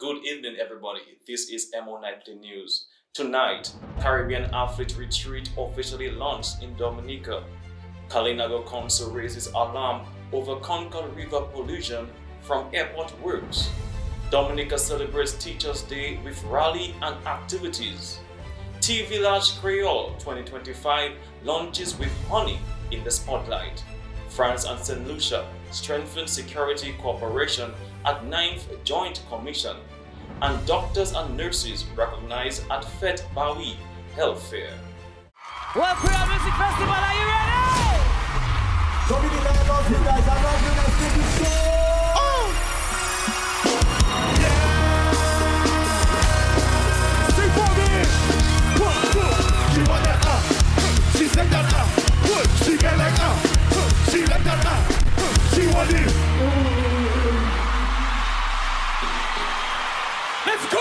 Good evening, everybody. This is EmoNews. Tonight, Caribbean Athlete Retreat officially launched in Dominica. Kalinago Council raises alarm over Concord River pollution from airport works. Dominica celebrates Teachers' Day with rally and activities. Tea Village Creole 2025 launches with honey in the spotlight. France and St. Lucia strengthen security cooperation at 9th Joint Commission. And doctors and nurses recognized at Fete Bawi Health Fair. Well, Creole Music Festival, are you ready? Dominica, I love you guys. I love you guys. Give me show. Sing for me. She want that she said that she get like she like that she want it. Let's go!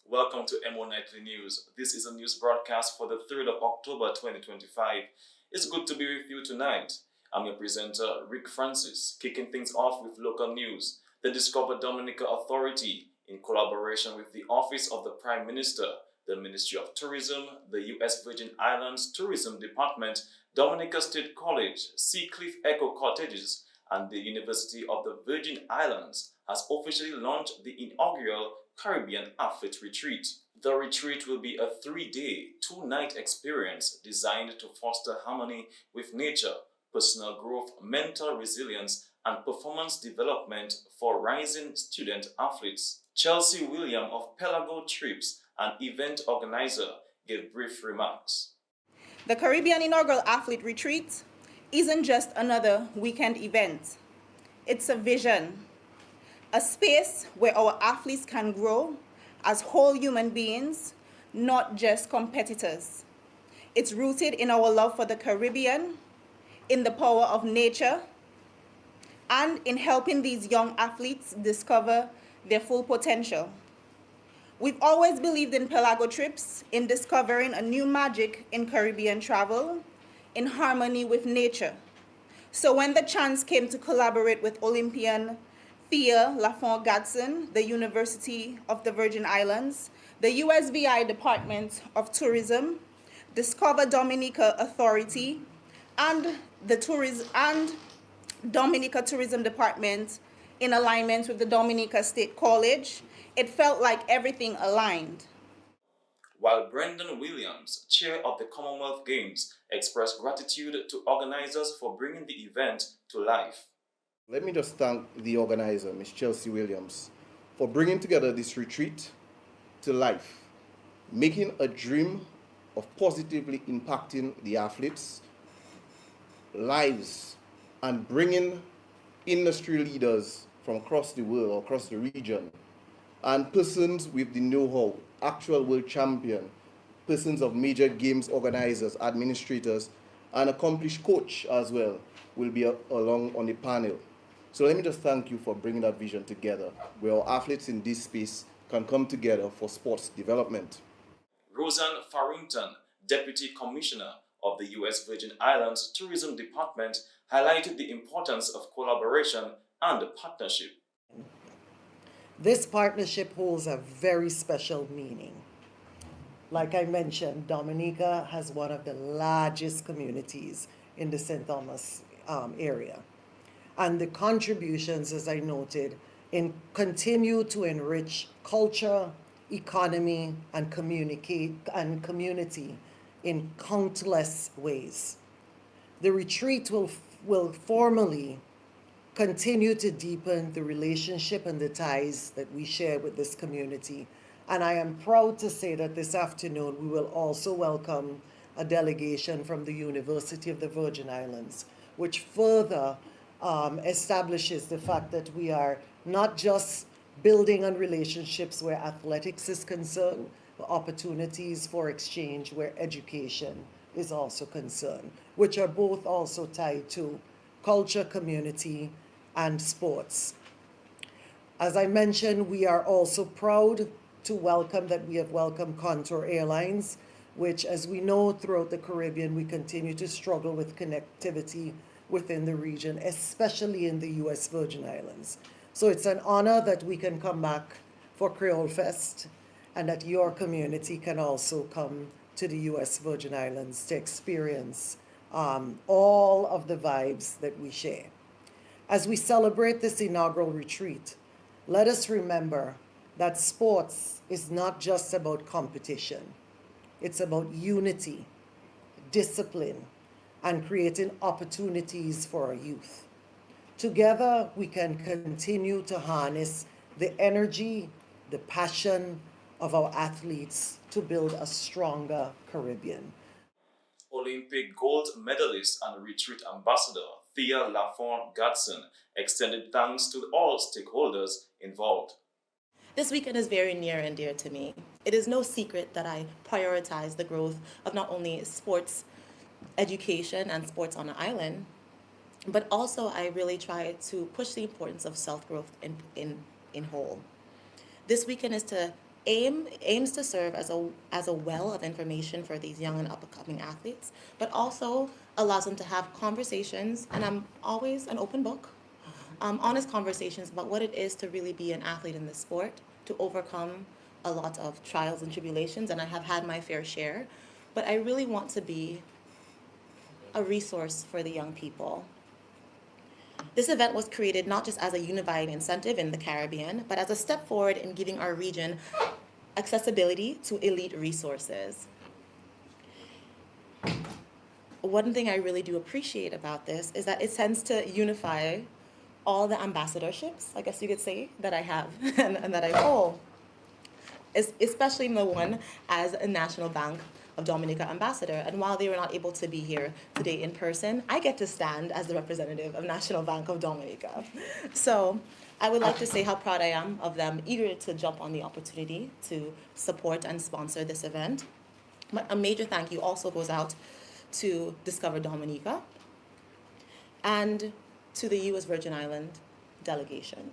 Welcome to EmoNews. This is a news broadcast for the 3rd of October 2025. It's good to be with you tonight. I'm your presenter, Rick Francis, kicking things off with local news. The Discover Dominica Authority, in collaboration with the Office of the Prime Minister, the Ministry of Tourism, the U.S. Virgin Islands Tourism Department, Dominica State College, Seacliff Echo Cottages, and the University of the Virgin Islands, has officially launched the inaugural Caribbean Athlete Retreat. The retreat will be a 3-day, 2-night experience designed to foster harmony with nature, personal growth, mental resilience, and performance development for rising student athletes. Chelsea William of Pelago Trips, an event organizer, gave brief remarks. The Caribbean Inaugural Athlete Retreat isn't just another weekend event. It's a vision, a space where our athletes can grow as whole human beings, not just competitors. It's rooted in our love for the Caribbean, in the power of nature, and in helping these young athletes discover their full potential. We've always believed in Pelago Trips, in discovering a new magic in Caribbean travel, in harmony with nature. So when the chance came to collaborate with Olympian Thea Lafont-Gadson, the University of the Virgin Islands, the USVI Department of Tourism, Discover Dominica Authority, and the Dominica Tourism Department, in alignment with the Dominica State College, it felt like everything aligned. While Brendan Williams, chair of the Commonwealth Games, expressed gratitude to organizers for bringing the event to life. Let me just thank the organizer, Ms. Chelsea Williams, for bringing together this retreat to life, making a dream of positively impacting the athletes' lives and bringing industry leaders from across the world, across the region, and persons with the know-how, actual world champion, persons of major games organizers, administrators, and accomplished coach as well will be along on the panel. So let me just thank you for bringing that vision together, where our athletes in this space can come together for sports development. Roseanne Farrington, Deputy Commissioner of the U.S. Virgin Islands Tourism Department, highlighted the importance of collaboration and partnership. This partnership holds a very special meaning. Like I mentioned, Dominica has one of the largest communities in the St. Thomas area. And the contributions, as I noted, continue to enrich culture, economy, and community in countless ways. The retreat will formally continue to deepen the relationship and the ties that we share with this community. And I am proud to say that this afternoon we will also welcome a delegation from the University of the Virgin Islands, which further establishes the fact that we are not just building on relationships where athletics is concerned, but opportunities for exchange where education is also concerned, which are both also tied to culture, community, and sports. As I mentioned, we are also proud to welcome that we have welcomed Contour Airlines, which, as we know, throughout the Caribbean, we continue to struggle with connectivity within the region, especially in the U.S. Virgin Islands. So it's an honor that we can come back for Creole Fest and that your community can also come to the U.S. Virgin Islands to experience all of the vibes that we share. As we celebrate this inaugural retreat, let us remember that sports is not just about competition. It's about unity, discipline, and creating opportunities for our youth. Together, we can continue to harness the energy, the passion of our athletes to build a stronger Caribbean. Olympic gold medalist and retreat ambassador Thea Lafont Gadson extended thanks to all stakeholders involved. This weekend is very near and dear to me. It is no secret that I prioritize the growth of not only sports education and sports on the island, but also I really try to push the importance of self-growth in whole. This weekend is to aims to serve as a well of information for these young and up-and-coming athletes, but also allows them to have conversations, and I'm always an open book, honest conversations about what it is to really be an athlete in this sport, to overcome a lot of trials and tribulations, and I have had my fair share, but I really want to be a resource for the young people. This event was created not just as a unifying incentive in the Caribbean, but as a step forward in giving our region accessibility to elite resources. One thing I really do appreciate about this is that it tends to unify all the ambassadorships, I guess you could say, that I have and that I hold, especially the one as a National Bank of Dominica ambassador. And while they were not able to be here today in person, I get to stand as the representative of National Bank of Dominica. So I would like to say how proud I am of them, eager to jump on the opportunity to support and sponsor this event. But a major thank you also goes out to Discover Dominica and to the U.S. Virgin Island delegation.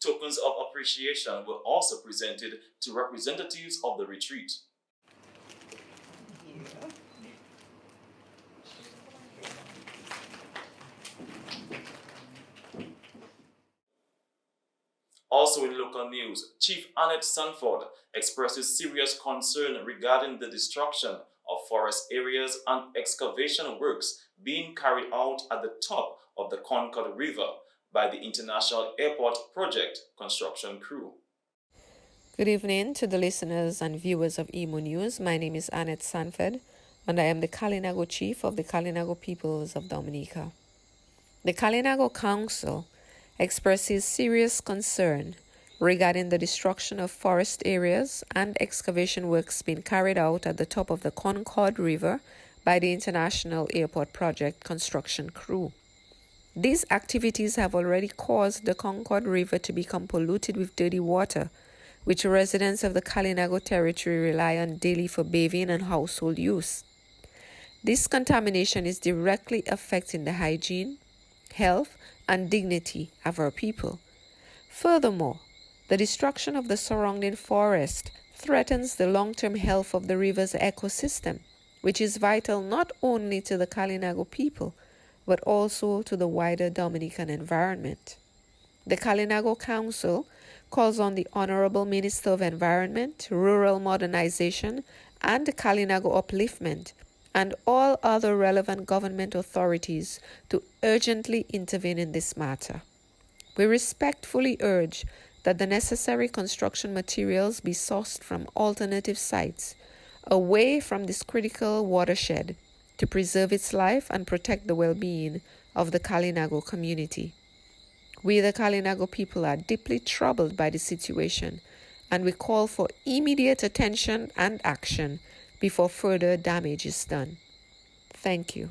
Tokens of appreciation were also presented to representatives of the retreat. Also in local news, Chief Annette Sanford expresses serious concern regarding the destruction of forest areas and excavation works being carried out at the top of the Concord River by the International Airport Project construction crew. Good evening to the listeners and viewers of EmoNews. My name is Annette Sanford, and I am the Kalinago Chief of the Kalinago Peoples of Dominica. The Kalinago Council expresses serious concern regarding the destruction of forest areas and excavation works being carried out at the top of the Concord River by the International Airport Project construction crew. These activities have already caused the Concord River to become polluted with dirty water, which residents of the Kalinago territory rely on daily for bathing and household use. This contamination is directly affecting the hygiene, health, and dignity of our people. Furthermore, the destruction of the surrounding forest threatens the long-term health of the river's ecosystem, which is vital not only to the Kalinago people, but also to the wider Dominican environment. The Kalinago Council calls on the Honorable Minister of Environment, Rural Modernization, and Kalinago Upliftment, and all other relevant government authorities to urgently intervene in this matter. We respectfully urge that the necessary construction materials be sourced from alternative sites away from this critical watershed to preserve its life and protect the well-being of the Kalinago community. We, the Kalinago people, are deeply troubled by the situation, and we call for immediate attention and action before further damage is done. Thank you.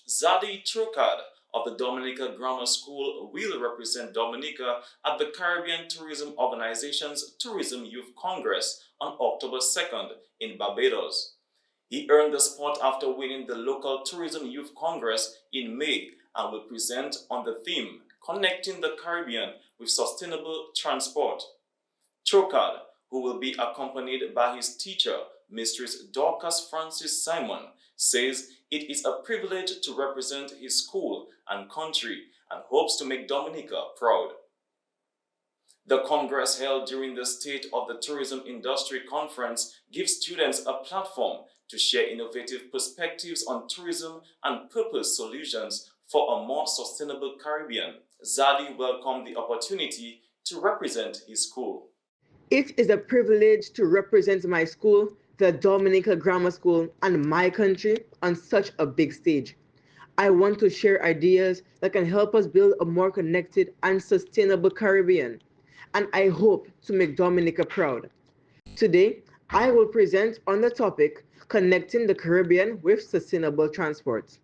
Zadie Trocard of the Dominica Grammar School will represent Dominica at the Caribbean Tourism Organization's Tourism Youth Congress on October 2nd in Barbados. He earned the spot after winning the local Tourism Youth Congress in May and will present on the theme, Connecting the Caribbean with Sustainable Transport. Trocard, who will be accompanied by his teacher, Mistress Dorcas Francis Simon, says it is a privilege to represent his school and country and hopes to make Dominica proud. The Congress held during the State of the Tourism Industry Conference gives students a platform to share innovative perspectives on tourism and purpose solutions for a more sustainable Caribbean. Zadie welcomed the opportunity to represent his school. It is a privilege to represent my school, the Dominica Grammar School, and my country on such a big stage. I want to share ideas that can help us build a more connected and sustainable Caribbean, and I hope to make Dominica proud. Today, I will present on the topic, Connecting the Caribbean with Sustainable Transport.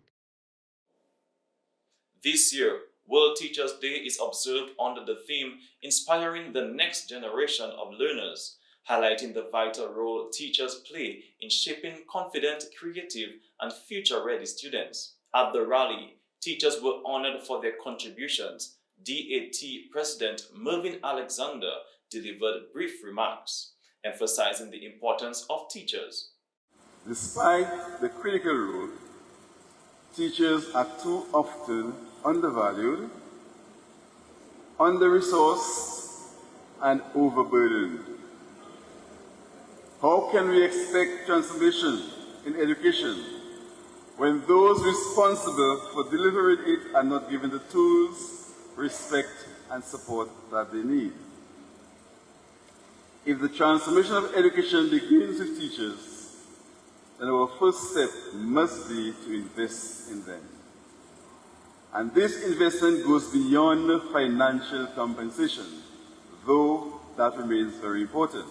This year, World Teachers' Day is observed under the theme Inspiring the Next Generation of Learners, highlighting the vital role teachers play in shaping confident, creative, and future-ready students. At the rally, teachers were honored for their contributions. DAT President Mervyn Alexander delivered brief remarks, emphasizing the importance of teachers. Despite the critical role, teachers are too often undervalued, under-resourced, and overburdened. How can we expect transformation in education when those responsible for delivering it are not given the tools, respect, and support that they need? If the transformation of education begins with teachers, then our first step must be to invest in them. And this investment goes beyond financial compensation, though that remains very important.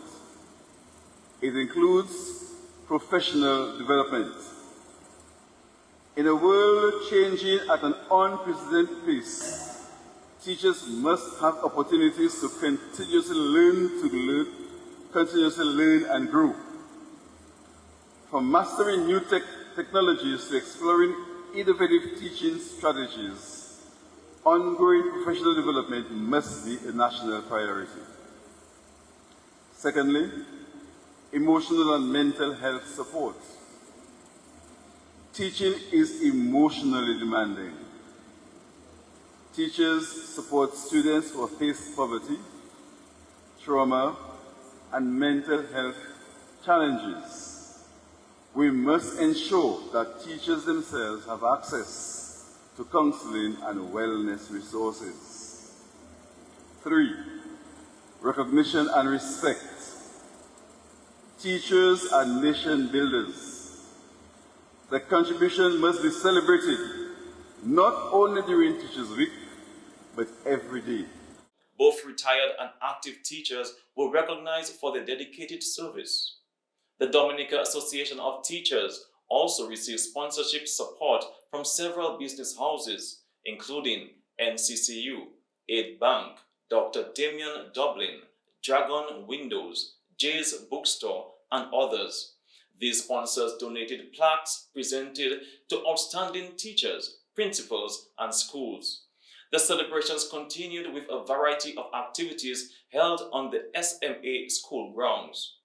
It includes professional development. In a world changing at an unprecedented pace, teachers must have opportunities to continuously learn and grow. From mastering new technologies to exploring innovative teaching strategies, ongoing professional development must be a national priority. Secondly, emotional and mental health support. Teaching is emotionally demanding. Teachers support students who face poverty, trauma, and mental health challenges. We must ensure that teachers themselves have access to counseling and wellness resources. 3, recognition and respect. Teachers are nation builders. Their contribution must be celebrated, not only during Teachers' Week, but every day. Both retired and active teachers were recognized for their dedicated service. The Dominica Association of Teachers also received sponsorship support from several business houses, including NCCU, Aid Bank, Dr. Damien Dublin, Dragon Windows, Jay's Bookstore, and others. These sponsors donated plaques presented to outstanding teachers, principals, and schools. The celebrations continued with a variety of activities held on the SMA school grounds.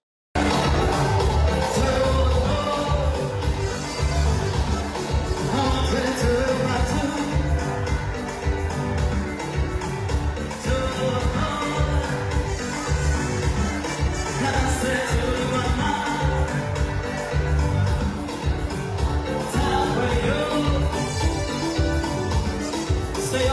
Say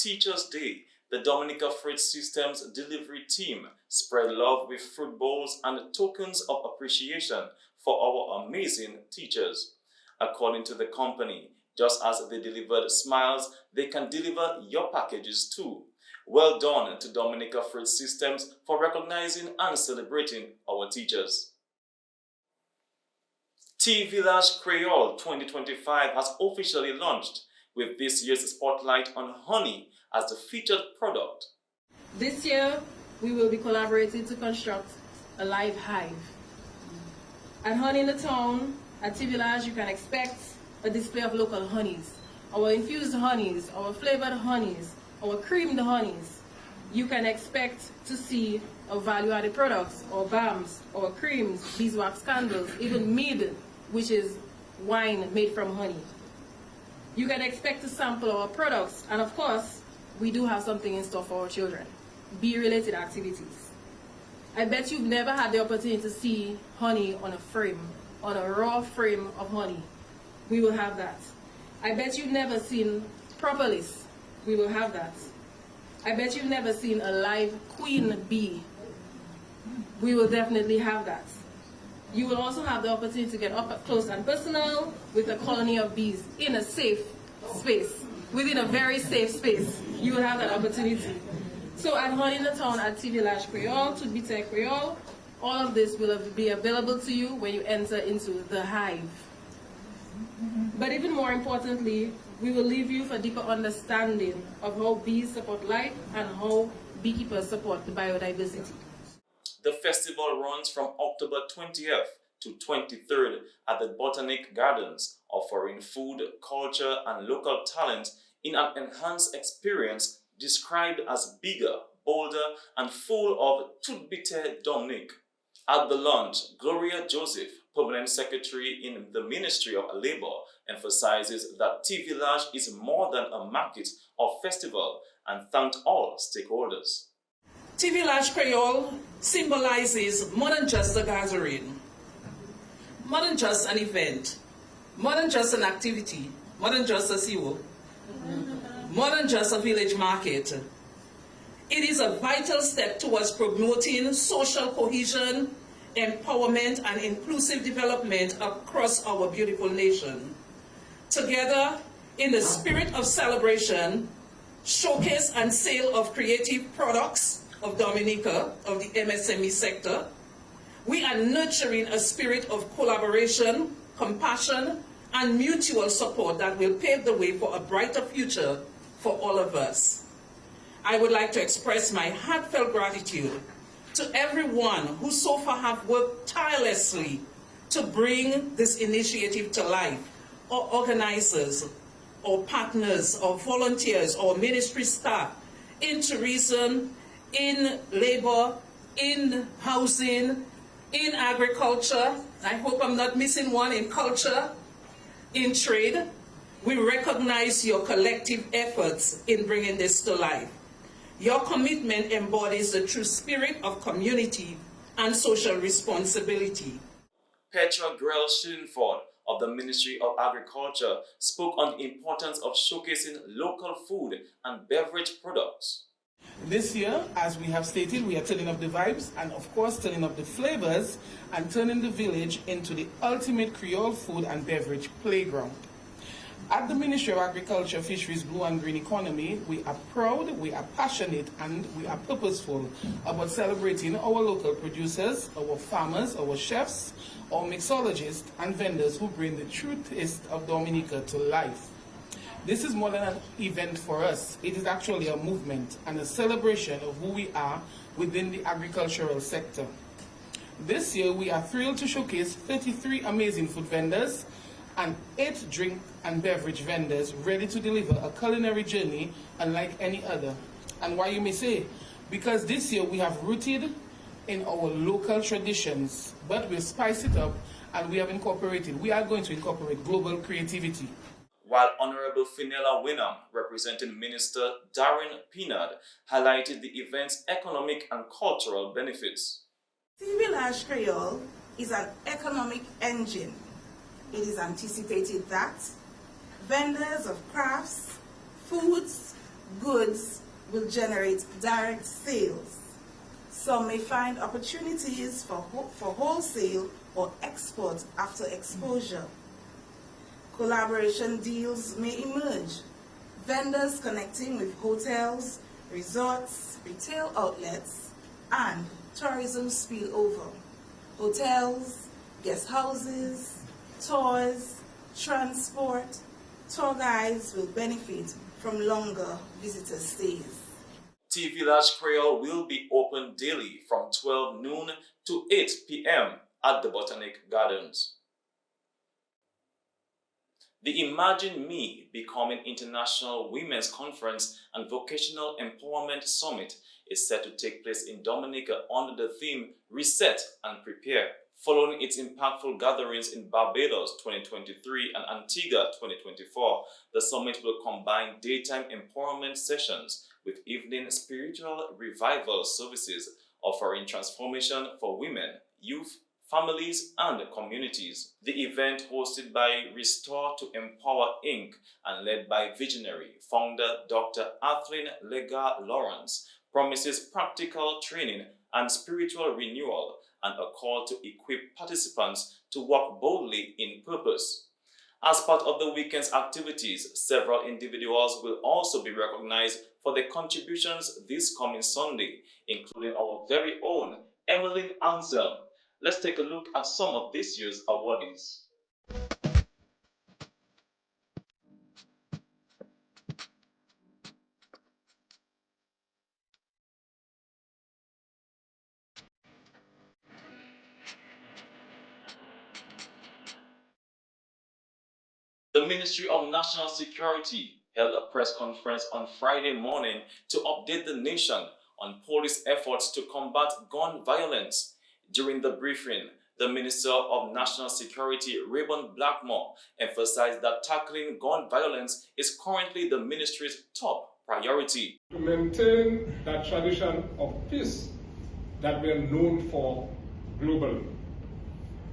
Teachers' Day, the Dominica Fruit Systems delivery team spread love with fruit bowls and tokens of appreciation for our amazing teachers. According to the company, just as they delivered smiles, they can deliver your packages too. Well done to Dominica Fruit Systems for recognizing and celebrating our teachers. Tea Village Creole 2025 has officially launched, with this year's spotlight on honey as the featured product. This year, we will be collaborating to construct a live hive. At Honey in the Town, at Tea Village, you can expect a display of local honeys, our infused honeys, our flavored honeys, our creamed honeys. You can expect to see our value-added products, our balms, our creams, beeswax candles, even mead, which is wine made from honey. You can expect to sample our products, and of course, we do have something in store for our children, bee-related activities. I bet you've never had the opportunity to see honey on a frame, on a raw frame of honey. We will have that. I bet you've never seen propolis. We will have that. I bet you've never seen a live queen bee. We will definitely have that. You will also have the opportunity to get up close and personal with a colony of bees in a safe space, within a very safe space. You will have that opportunity. So at Honey in the Town, at Tea Village Creole, to Bite Creole, all of this will be available to you when you enter into the hive. But even more importantly, we will leave you for deeper understanding of how bees support life and how beekeepers support the biodiversity. The festival runs from October 20th to 23rd at the Botanic Gardens, offering food, culture, and local talent in an enhanced experience described as bigger, bolder, and full of toute bite Dominique. At the launch, Gloria Joseph, Permanent Secretary in the Ministry of Labour, emphasizes that Tea Village is more than a market or festival and thanked all stakeholders. Tea Village Creole symbolizes more than just a gathering, more than just an event, more than just an activity, more than just a CEO, more than just a village market. It is a vital step towards promoting social cohesion, empowerment, and inclusive development across our beautiful nation. Together, in the spirit of celebration, showcase and sale of creative products of Dominica, of the MSME sector, we are nurturing a spirit of collaboration, compassion, and mutual support that will pave the way for a brighter future for all of us. I would like to express my heartfelt gratitude to everyone who so far have worked tirelessly to bring this initiative to life, or organizers, or partners, or volunteers, or ministry staff in tourism, in labor, in housing, in agriculture. I hope I'm not missing one, in culture, in trade. We recognize your collective efforts in bringing this to life. Your commitment embodies the true spirit of community and social responsibility. Petra Grell-Schillenford of the Ministry of Agriculture spoke on the importance of showcasing local food and beverage products. This year, as we have stated, we are turning up the vibes and of course turning up the flavors and turning the village into the ultimate Creole food and beverage playground. At the Ministry of Agriculture, Fisheries, Blue and Green Economy, we are proud, we are passionate, and we are purposeful about celebrating our local producers, our farmers, our chefs, our mixologists, and vendors who bring the true taste of Dominica to life. This is more than an event for us. It is actually a movement and a celebration of who we are within the agricultural sector. This year, we are thrilled to showcase 33 amazing food vendors and 8 drink and beverage vendors ready to deliver a culinary journey unlike any other. And why, you may say? Because this year we have rooted in our local traditions, but we'll spice it up and we are going to incorporate global creativity. While Honorable Finella Winham, representing Minister Darren Pinard, highlighted the event's economic and cultural benefits. Tea Village Creole is an economic engine. It is anticipated that vendors of crafts, foods, goods will generate direct sales. Some may find opportunities for wholesale or export after exposure. Collaboration deals may emerge. Vendors connecting with hotels, resorts, retail outlets, and tourism spillover. Hotels, guest houses, tours, transport, tour guides will benefit from longer visitor stays. Tea Village Creole will be open daily from 12 noon to 8 p.m. at the Botanic Gardens. The Imagine Me Becoming International Women's Conference and Vocational Empowerment Summit is set to take place in Dominica under the theme Reset and Prepare. Following its impactful gatherings in Barbados 2023 and Antigua 2024, the summit will combine daytime empowerment sessions with evening spiritual revival services offering transformation for women, youth, families, and communities. The event, hosted by Restore to Empower Inc. and led by visionary founder Dr. Athleen Lega-Lawrence, promises practical training and spiritual renewal and a call to equip participants to walk boldly in purpose. As part of the weekend's activities, several individuals will also be recognized for their contributions this coming Sunday, including our very own Emmeline Anselm. Let's take a look at some of this year's awardees. The Ministry of National Security held a press conference on Friday morning to update the nation on police efforts to combat gun violence. During the briefing, the Minister of National Security, Raymond Blackmore, emphasized that tackling gun violence is currently the ministry's top priority. To maintain that tradition of peace that we are known for globally.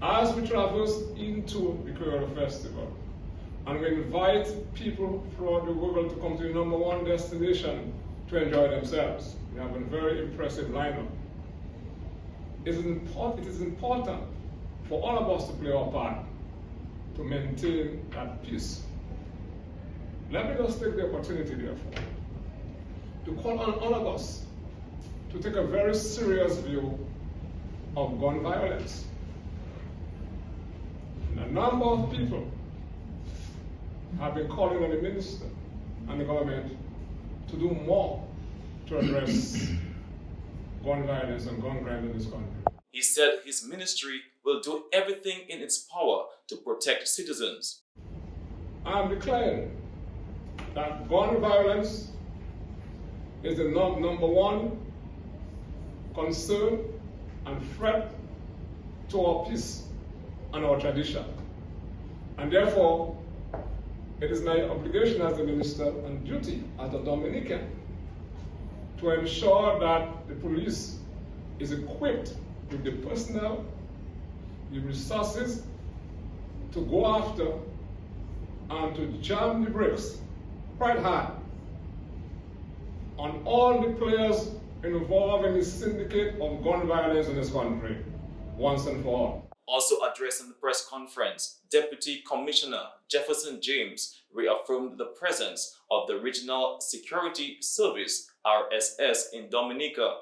As we traverse into the Creole Festival, and we invite people throughout the world to come to the #1 destination to enjoy themselves. We have a very impressive lineup. It is important for all of us to play our part to maintain that peace. Let me just take the opportunity, therefore, to call on all of us to take a very serious view of gun violence. And a number of people have been calling on the minister and the government to do more to address gun violence and gun crime in this country. He said his ministry will do everything in its power to protect citizens. I am declaring that gun violence is the #1 concern and threat to our peace and our tradition. And therefore, it is my obligation as the minister and duty as a Dominican to ensure that the police is equipped with the personnel, the resources to go after and to jam the brakes quite hard on all the players involved in the syndicate of gun violence in this country, once and for all. Also addressing the press conference, Deputy Commissioner Jefferson James reaffirmed the presence of the Regional Security Service, RSS, in Dominica.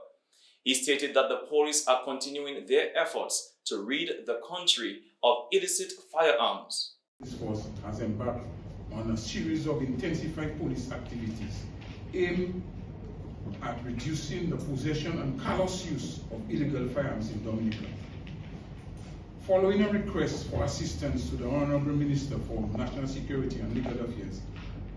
He stated that the police are continuing their efforts to rid the country of illicit firearms. This force has embarked on a series of intensified police activities aimed at reducing the possession and callous use of illegal firearms in Dominica. Following a request for assistance to the Honorable Minister for National Security and Legal Affairs,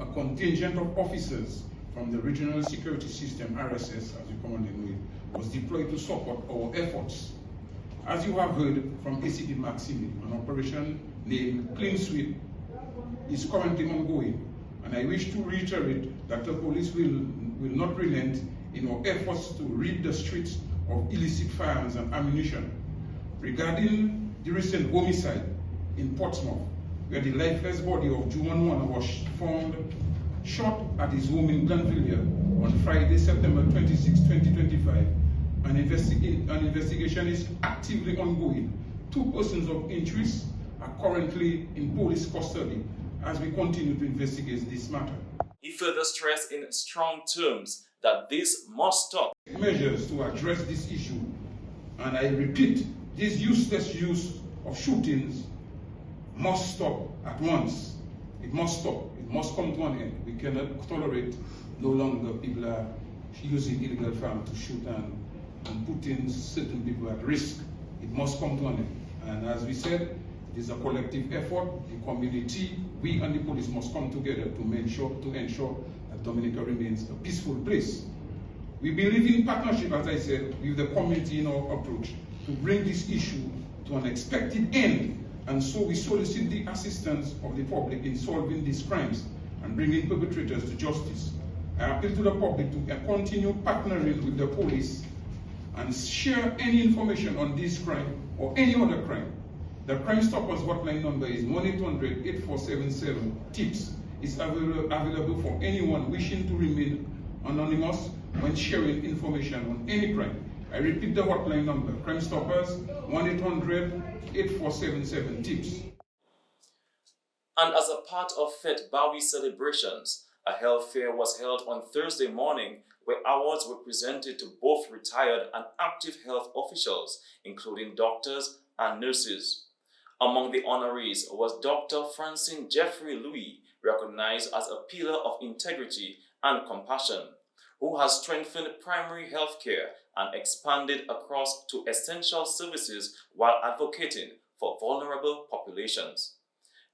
a contingent of officers from the Regional Security System, RSS, as you commonly know it, was deployed to support our efforts. As you have heard from ACD Maxime, an operation named Clean Sweep is currently ongoing, and I wish to reiterate that the police will not relent in our efforts to rid the streets of illicit firearms and ammunition. Regarding the recent homicide in Portsmouth, where the lifeless body of Juan was found shot at his home in Glenville on Friday, September 26, 2025. An investigation is actively ongoing. 2 persons of interest are currently in police custody as we continue to investigate this matter. He further stressed in strong terms that this must stop. Measures to address this issue, and I repeat, this useless use of shootings must stop at once. It must stop. It must come to an end. We cannot tolerate no longer people are using illegal firearms to shoot and putting certain people at risk. It must come to an end. And as we said, it is a collective effort. The community, we and the police must come together to ensure that Dominica remains a peaceful place. We believe in partnership, as I said, with the community in our approach to bring this issue to an expected end. And so we solicit the assistance of the public in solving these crimes and bringing perpetrators to justice. I appeal to the public to continue partnering with the police and share any information on this crime or any other crime. The Crime Stoppers hotline number is 1-800-8477-TIPS. It's available for anyone wishing to remain anonymous when sharing information on any crime. I repeat the hotline number, Crime Stoppers, 1-800-8477-TIPS. And as a part of Fete Bowie celebrations, a health fair was held on Thursday morning where awards were presented to both retired and active health officials, including doctors and nurses. Among the honorees was Dr. Francine Jeffrey Louis, recognized as a pillar of integrity and compassion, who has strengthened primary health care and expanded across to essential services while advocating for vulnerable populations.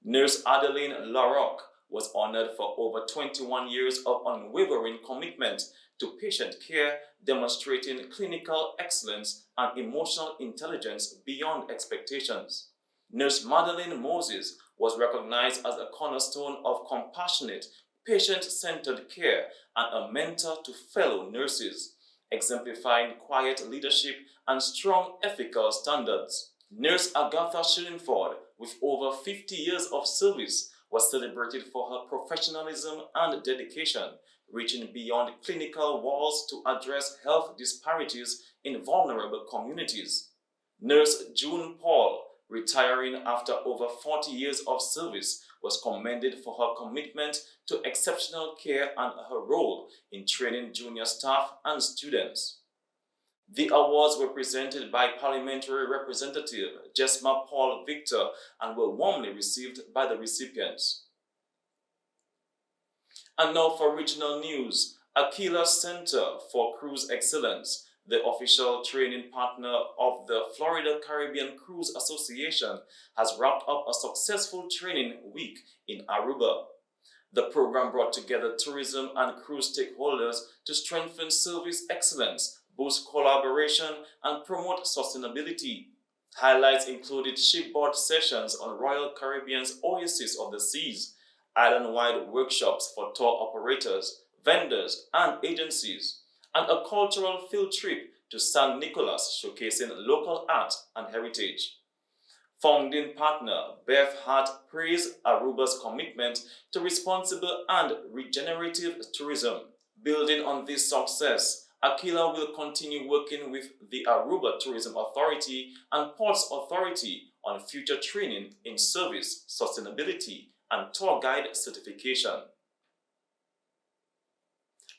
Nurse Adeline LaRocque was honored for over 21 years of unwavering commitment to patient care, demonstrating clinical excellence and emotional intelligence beyond expectations. Nurse Madeline Moses was recognized as a cornerstone of compassionate, patient-centered care and a mentor to fellow nurses, exemplifying quiet leadership and strong ethical standards. Nurse Agatha Shillingford, with over 50 years of service, was celebrated for her professionalism and dedication, reaching beyond clinical walls to address health disparities in vulnerable communities. Nurse June Paul, retiring after over 40 years of service, was commended for her commitment to exceptional care and her role in training junior staff and students. The awards were presented by Parliamentary Representative Jesma Paul Victor and were warmly received by the recipients. And now for regional news, Aquila Center for Cruise Excellence, the official training partner of the Florida Caribbean Cruise Association, has wrapped up a successful training week in Aruba. The program brought together tourism and cruise stakeholders to strengthen service excellence, boost collaboration, and promote sustainability. Highlights included shipboard sessions on Royal Caribbean's Oasis of the Seas, island-wide workshops for tour operators, vendors, and agencies, and a cultural field trip to San Nicolas showcasing local art and heritage. Founding partner Beth Hart praised Aruba's commitment to responsible and regenerative tourism. Building on this success, Aquila will continue working with the Aruba Tourism Authority and Ports Authority on future training in service, sustainability, and tour guide certification.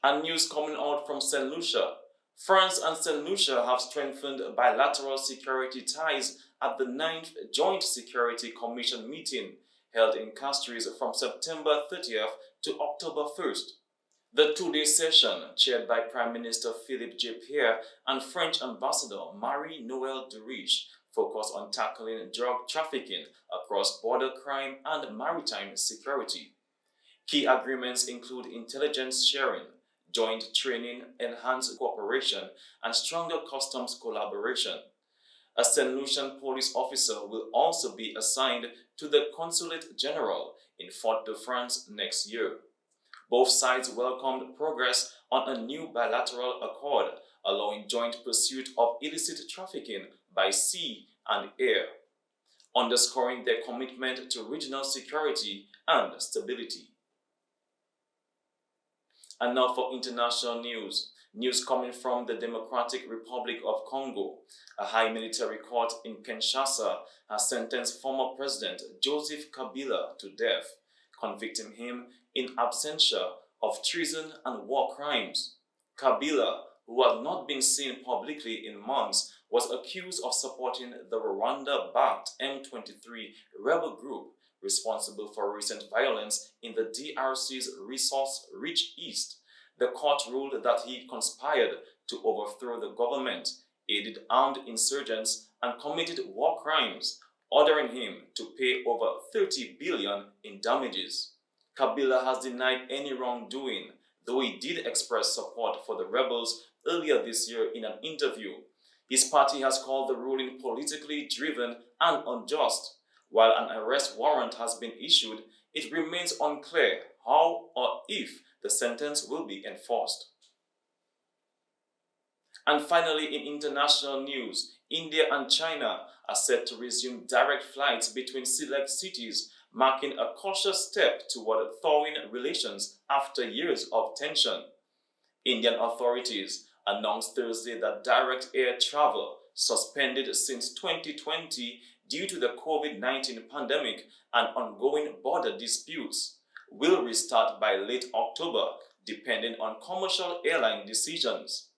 And news coming out from St. Lucia. France and St. Lucia have strengthened bilateral security ties at the 9th Joint Security Commission meeting held in Castries from September 30th to October 1st. The two-day session, chaired by Prime Minister Philippe J. Pierre and French Ambassador Marie-Noëlle Duriche, focused on tackling drug trafficking, cross-border crime, and maritime security. Key agreements include intelligence sharing, joint training, enhanced cooperation, and stronger customs collaboration. A St. Lucian police officer will also be assigned to the Consulate General in Fort-de-France next year. Both sides welcomed progress on a new bilateral accord, allowing joint pursuit of illicit trafficking by sea and air, underscoring their commitment to regional security and stability. And now for international news. News coming from the Democratic Republic of Congo. A high military court in Kinshasa has sentenced former President Joseph Kabila to death, convicting him in absentia of treason and war crimes. Kabila, who had not been seen publicly in months, was accused of supporting the Rwanda-backed M23 rebel group responsible for recent violence in the DRC's resource-rich east. The court ruled that he conspired to overthrow the government, aided armed insurgents, and committed war crimes, ordering him to pay over 30 billion in damages. Kabila has denied any wrongdoing, though he did express support for the rebels earlier this year in an interview. His party has called the ruling politically driven and unjust. While an arrest warrant has been issued, it remains unclear how or if the sentence will be enforced. And finally, in international news, India and China are set to resume direct flights between select cities, marking a cautious step toward thawing relations after years of tension. Indian authorities announced Thursday that direct air travel, suspended since 2020 due to the COVID-19 pandemic and ongoing border disputes, will restart by late October, depending on commercial airline decisions.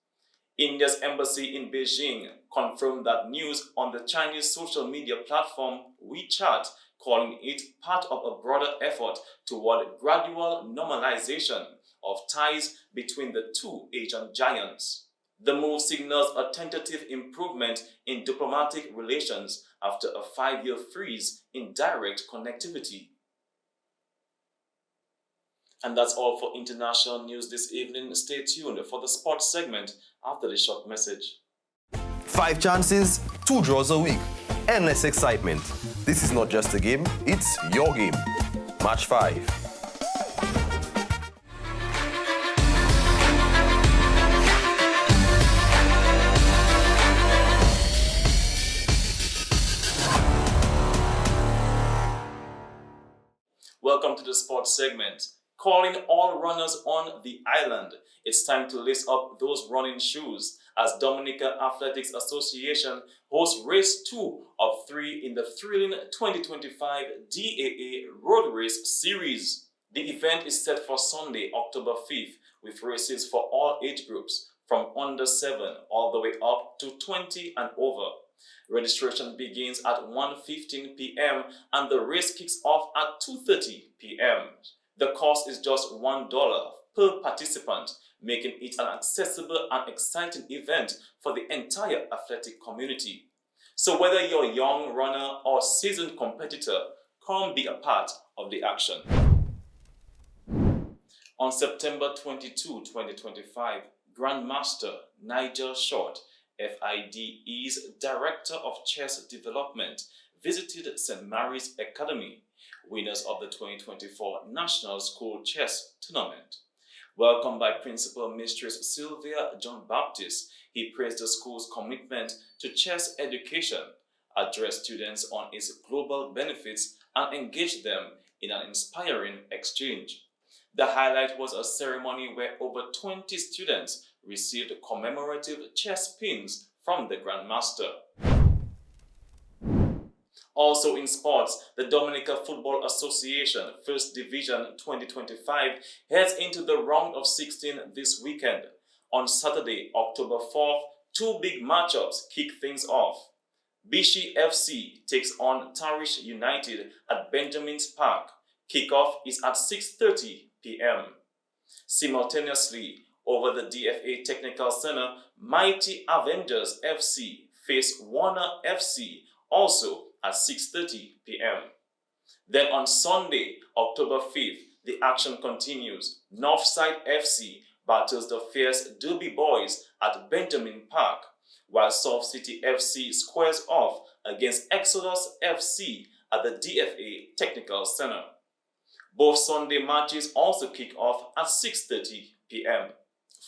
India's embassy in Beijing confirmed that news on the Chinese social media platform WeChat, calling it part of a broader effort toward gradual normalization of ties between the two Asian giants. The move signals a tentative improvement in diplomatic relations after a 5-year freeze in direct connectivity. And that's all for international news this evening. Stay tuned for the sports segment after the short message. 5 chances, 2 draws a week. Endless excitement. This is not just a game, it's your game. Match 5. Welcome to the sports segment. Calling all runners on the island. It's time to lace up those running shoes as Dominica Athletics Association hosts race 2 of 3 in the thrilling 2025 DAA Road Race Series. The event is set for Sunday, October 5th, with races for all age groups from under 7 all the way up to 20 and over. Registration begins at 1:15 p.m. and the race kicks off at 2:30 p.m. The cost is just $1 per participant, making it an accessible and exciting event for the entire athletic community. So whether you're a young runner or seasoned competitor, come be a part of the action. On September 22, 2025, Grandmaster Nigel Short, FIDE's Director of Chess Development, visited St. Mary's Academy, winners of the 2024 National School Chess Tournament. Welcomed by Principal Mistress Sylvia John Baptist, he praised the school's commitment to chess education, addressed students on its global benefits, and engaged them in an inspiring exchange. The highlight was a ceremony where over 20 students received commemorative chess pins from the Grandmaster. Also in sports, the Dominica Football Association First Division 2025 heads into the round of 16 this weekend. On Saturday, October 4th, 2 big matchups kick things off. Bishi FC takes on Tarish United at Benjamin's Park. Kickoff is at 6:30 p.m. Simultaneously, over the DFA Technical Center, Mighty Avengers FC face Warner FC, also at 6:30 p.m. Then on Sunday, October 5th, the action continues. Northside FC battles the fierce Derby Boys at Benjamin Park, while South City FC squares off against Exodus FC at the DFA Technical Center. Both Sunday matches also kick off at 6:30 p.m.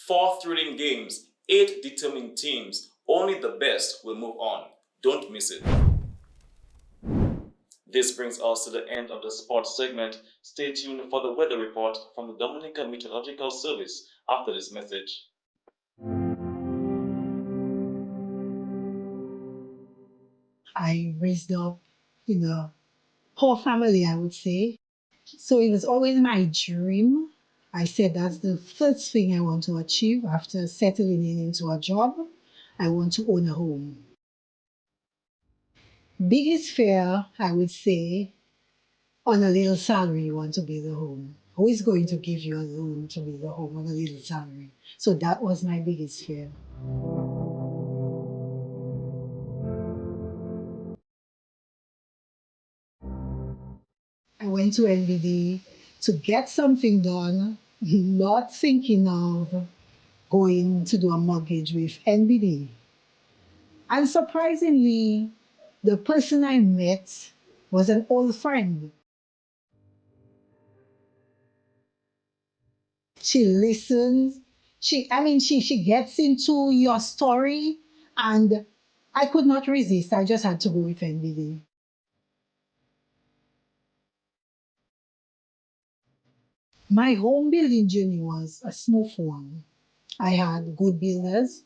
4 thrilling games, 8 determined teams. Only the best will move on. Don't miss it. This brings us to the end of the sports segment. Stay tuned for the weather report from the Dominica Meteorological Service after this message. I raised up in a poor family, I would say. So it was always my dream. I said that's the first thing I want to achieve after settling into a job. I want to own a home. Biggest fear, I would say, on a little salary, you want to build a home. Who is going to give you a loan to build a home on a little salary? So that was my biggest fear. I went to NBD to get something done, not thinking of going to do a mortgage with NBD. And surprisingly, the person I met was an old friend. She listens. She gets into your story, and I could not resist. I just had to go with NBD. My home building journey was a smooth one. I had good builders,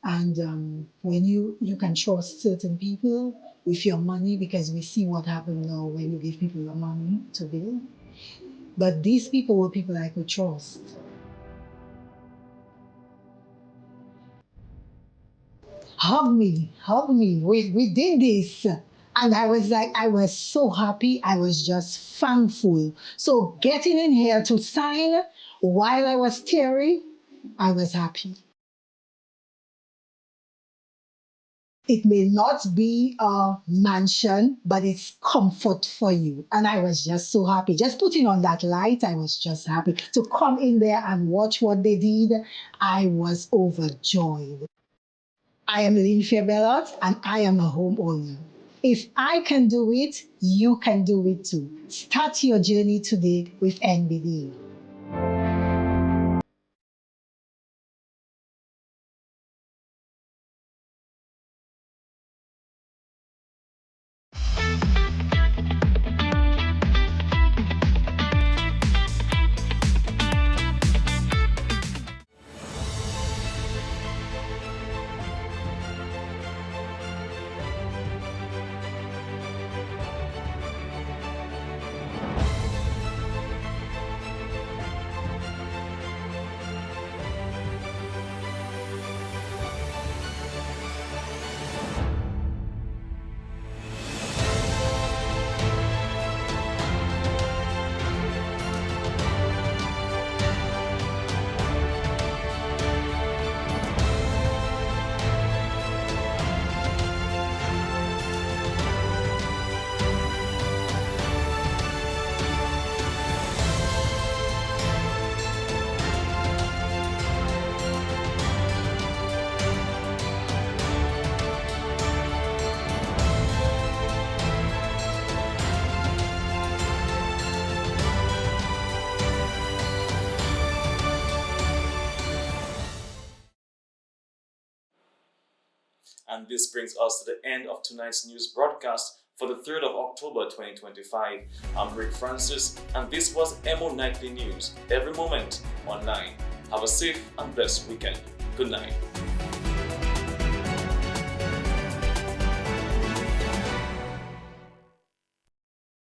and when you can trust certain people with your money, because we see what happens now when you give people your money to build. But these people were people I could trust. Hug me, hug me. We did this. And I was so happy. I was just thankful. So getting in here to sign while I was teary, I was happy. It may not be a mansion, but it's comfort for you. And I was just so happy. Just putting on that light, I was just happy. To come in there and watch what they did, I was overjoyed. I am Lucia and I am a homeowner. If I can do it, you can do it too. Start your journey today with NBD. And this brings us to the end of tonight's news broadcast for the 3rd of October 2025. I'm Rick Francis, and this was Emo Nightly News, every moment online. Have a safe and blessed weekend. Good night.